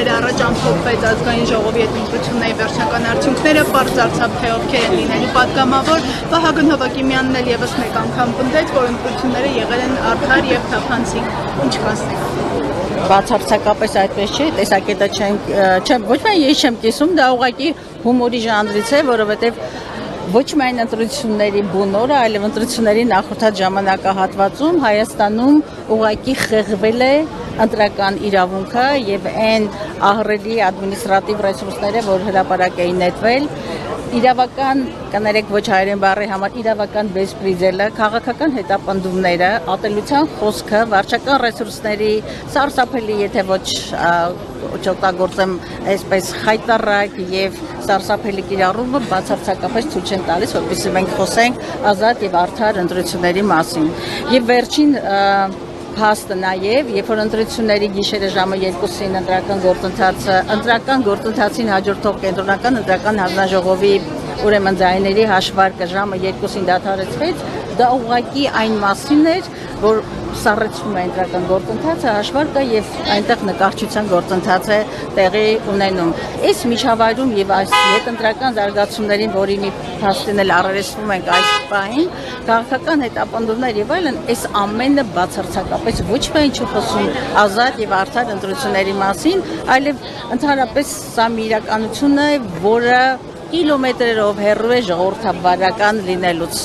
օրեր առաջ ամփոփվեց ազգային ժողովի հետ ընտրությունների վերջնական արդյունքները, պարզ դարձավ, թե ովքեր են լինելու պատգամավոր։ Վահագն Հովակիմյանն էլ ևս մեկ անգամ պնդեց, որ ընտրությունները եղել են արդար եւ թափանցիկ։ Ինչ կասեք։ Բացարձակապես այդպես չէ, տեսակետը չեմ ոչ միայն ես չեմ կիսում, դա ուղղակի հումորի ժանրից է, որովհետև ոչ միայն ընտրությունների բուն օրը, այլև ընտրությունների նախորդած ժամանակահատվածում Հայաստանում ուղղակի խեղվել է ընտրական իրավունքը եւ այն ահռելի ադմինիստրատիվ ռեսուրսները, որ հրապարակ էին նետվել, իրավական, կներեք ոչ հայերեն բառի համար, իրավական բեսպրիձելը, քաղաքական հետապնդումները, ատելության խոսքը, վարչական ռեսուրսների սարսափելի, եթե ոչ չօգտագործեմ այսպես խայտառակ եւ սարսափելի կիրառումը բացարձակապես ցույց են տալիս, որպեսզի մենք խոսենք ազատ եւ արդար ընտրությունների մասին։ Եվ վերջին փաստը նաև, երբ որ ընտրությունների գիշերը ժամը 2-ին ընտրական գործընթացին հաջորդող կենտրոնական ընտրական հանձնաժողովի ուրեմն ձայների հաշվարկը ժամը 2-ին դադարեցվեց, դա ուղղակի այն մասին էր, որ սառեցվում է ընտրական գործընթացը, հաշվարկը եւ այնտեղ նկարչության գործընթաց է տեղի ունենում։ Այս միջավայրում եւ այս հետընտրական զարգացումներին, որի մի փաստին էլ առերեսվում ենք այս պահին, քաղաքական հետապնդումներ եւ այլն, այս ամենը բացարձակապես ոչ միայն չխոսում ազատ եւ արդար ընտրությունների մասին, այլև ընդհանրապես սա մի իրականություն է, որը կիլոմետրերով հեռու է ժողովրդավարական լինելուց։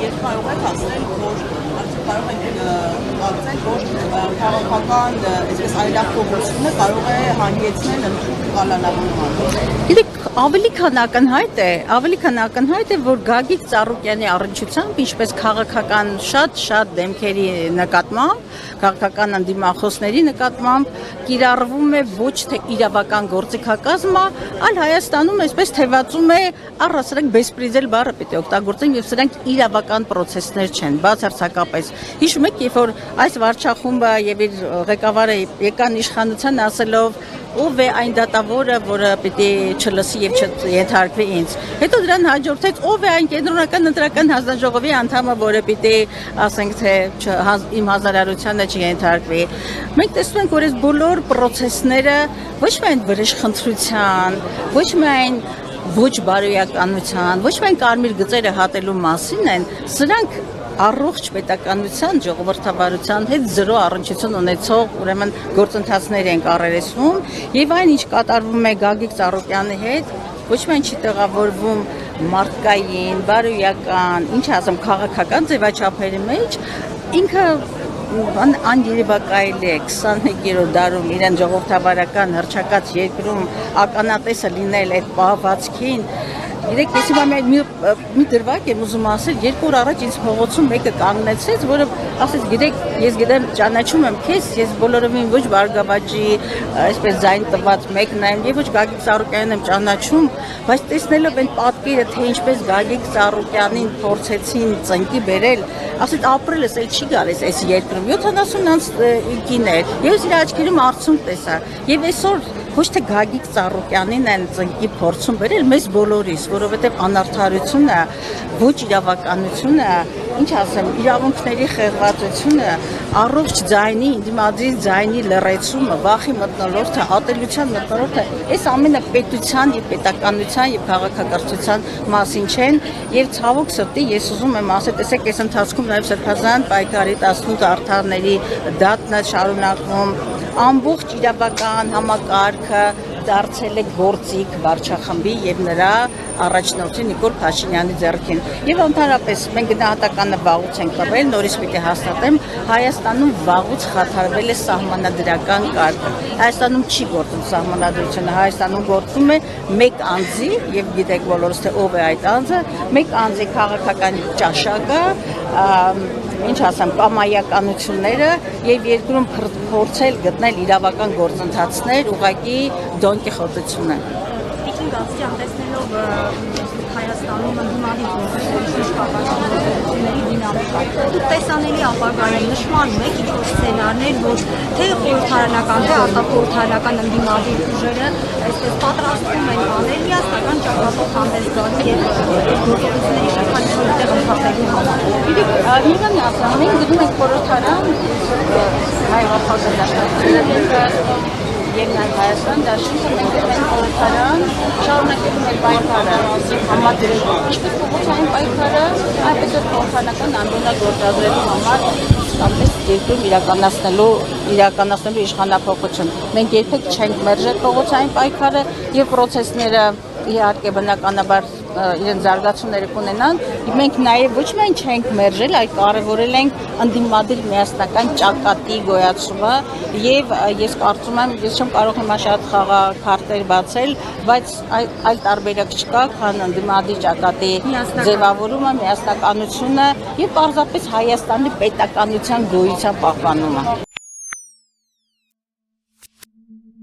Երբ կարող եք ասել, որ կարող ենք կարծել, որ քաղաքական այսպես այլախոհությունը կարող է հանգեցնել կալանավորման։ Գիտեք, ավելի քան ակնհայտ է, որ Գագիկ Ծառուկյանի առնչությամբ, ինչպես քաղաքական շատ դեմքերի նկատմամբ, քաղաքական ընդդիմախոսների նկատմամբ կիրառվում է ոչ թե իրավական գործիքակազմը, այլ Հայաստանում այսպես թևածում է առասարակ բեսպրիձել բառը պիտի օգտագործեն եւ սրանք իրավական պրոցեսներ չեն, բացարձակապես։ Հիշում եք, երբ որ այս վարչախումբը եւ իր ղեկավարը եկան իշխանության ասելով ով է այն դատավորը, որը պիտի չլսի եւ չենթարկվի ինձ։ Հետո դրան հաջորդեց ով է այն կենտրոնական ընտրական հանձնաժողովի անդամը, որը պիտի ասենք թե իմ հազարարությանը չենթարկվի։ Մենք տեսնում ենք, որ այս բոլոր պրոցեսները ոչ միայն վրեժխնդրության, ոչ միայն ոչ բարոյականության, ոչ միայն կարմիր գծերը հատելու մասին են, սրանք առողջ պետականության, ժողովրդավարության հետ զրո առնչություն ունեցող ուրեմն գործընթացներ են առերեսվում եւ այն ինչ կատարվում է Գագիկ Ծառուկյանի հետ, ոչ միայն չի տեղավորվում մարդկային, բարոյական, ինչ ասեմ, քաղաքական ձևաչափերի մեջ, ինքը աներևակայել է 21-րդ դարում իրեն ժողովրդավարական հռչակած երկրում ականատեսը լինել այդ պահվածքին։ Գիտեք, ես հիմա մի դրվագ եմ ուզում ասել, 2 օր առաջ ինձ փողոցում մեկը կանգնեցրեց, որը ասեց, գիտեք, ես գիտեմ, ճանաչում եմ քեզ, ես բոլորովին ոչ Բարգավաճի, այսպես ձայն տված մեկն եմ, եւ ոչ Գագիկ Ծառուկյանին եմ ճանաչում, բայց տեսնելով այն պատկերը, թե ինչպես Գագիկ Ծառուկյանին փորձեցին ծնկի բերել, ասեց, ապրելս էլ չի գալիս այս երկրում, 70 կին էր, ես իր աչքերում արցունք տեսա, եւ այսօր ոչ թե Գագիկ Ծառուկյանին են ծնկի փորձում բերել, մեզ բոլորիս, որովհետև անարդարությունը, ոչ իրավականությունը, ինչ ասեմ, իրավունքների խեղվածությունը, առողջ ձայնի, դիմադրի ձայնի լռեցումը, վախի մթնոլորտը, ատելության մթնոլորտը, այս ամենը պետության եւ պետականության եւ քաղաքակրթության մասին չեն, եւ ցավոք սրտի ես ուզում եմ ասել, տեսեք, այս ընթացքում նաեւ Սրբազան պայքարի 18 արդարների դատն է շարունակվում, ամբողջ իրավական համակարգը դարձել է գործիք վարչախմբի եւ նրա առաջնորդի Նիկոլ Փաշինյանի ձեռքին։ Եվ ընդհանրապես մենք գնահատականը վաղուց ենք տվել, նորից պիտի հաստատեմ, Հայաստանում վաղուց խաթարվել է սահմանադրական կարգը։ Հայաստանում չի գործում սահմանադրությունը, Հայաստանում գործում է մեկ անձի, եւ գիտեք բոլորս թե ով է այդ անձը, մեկ անձի քաղաքական ճաշակը, ինչ ասեմ, կամայականությունները եւ երկրում փորձել գտնել իրավական գործընթացներ, ուղղակի Դոն Կիխոտությունը։ Իջին գազի անտեսնելով Հայաստանում ընդդիմադիր գործողությունների դինամիկան։ Դուք տեսանելի ապագայում նշմարում եք ինչ-որ սցենարներ, որ թե խորհրդարանական, թե արտախորհրդարանական ընդդիմադիր ուժերը այսպես պատրաստվում են անել միասնական ճակատով հանդես գալու եւ գործողությունների շրջանում տեղ ընդհատելու համար։ Գիտեք, միգամի ասեմ, մենք գնում ենք խորհրդարան հայ արտադրության եւ նաեւ Հայաստան դաշինքը մենք ենք խորհրդարան, շարունակելու ենք պայքարը համադրել ինչպես փոխանցային պայքարը, այնպես էլ խորհրդարանական անձնա գործադրելու համար ամենից երկրում իրականացնելու իշխանափոխություն։ Մենք երբեք չենք մերժել փոխանցային պայքարը եւ պրոցեսները իհարկե բնականաբար իրեն զարգացումները կունենան, մենք նաև ոչ միայն չենք մերժել, այլ կարևորել ենք ընդդիմադիր միասնական ճակատի գոյացումը եւ ես կարծում եմ, ես չեմ կարող հիմա շատ խաղաղ քարտեր բացել, բայց այլ տարբերակ չկա, քան ընդդիմադիր ճակատի ձևավորումը, միասնականությունը եւ պարզապես Հայաստանի պետականության գոյության պահպանումը։